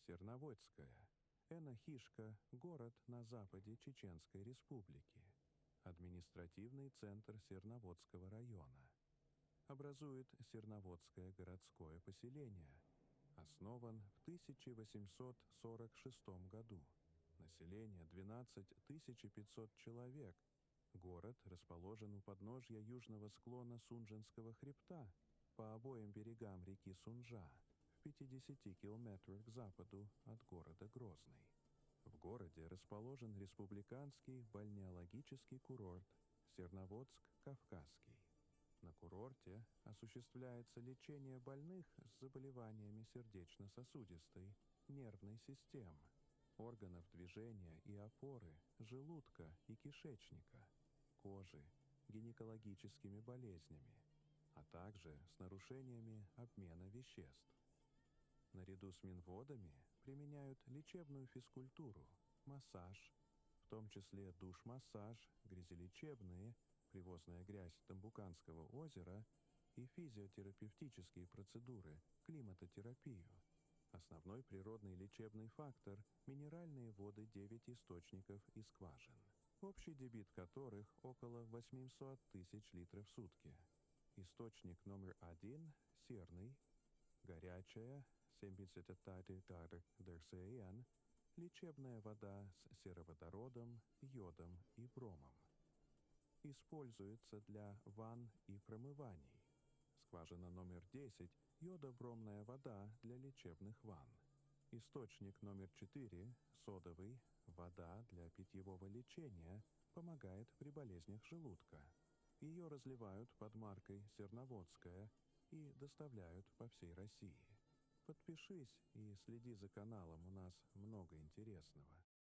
Серноводская. Энохишка – город на западе Чеченской Республики. Административный центр Серноводского района. Образует Серноводское городское поселение. Основан в 1846 году. Население 12 500 человек. Город расположен у подножья южного склона Сунжинского хребта по обоим берегам реки Сунжа, в 50 километрах к западу от города Грозный. В городе расположен республиканский бальнеологический курорт Серноводск-Кавказский. На курорте осуществляется лечение больных с заболеваниями сердечно-сосудистой, нервной системы, органов движения и опоры, желудка и кишечника, кожи, гинекологическими болезнями, а также с нарушениями обмена веществ. Наряду с минводами применяют лечебную физкультуру, массаж, в том числе душ-массаж, грязелечебные, привозная грязь Тамбуканского озера и физиотерапевтические процедуры, климатотерапию. Основной природный лечебный фактор – минеральные воды 9 источников и скважин, общий дебит которых около 800 тысяч литров в сутки. Источник номер 1 – серный, горячая, 75 дерсеен, лечебная вода с сероводородом, йодом и бромом. Используется для ванн и промываний. Скважина номер 10 – йодобромная вода для лечебных ванн. Источник номер 4 – содовый, вода для питьевого лечения, помогает при болезнях желудка. Ее разливают под маркой «Серноводская» и доставляют по всей России. Подпишись и следи за каналом, у нас много интересного.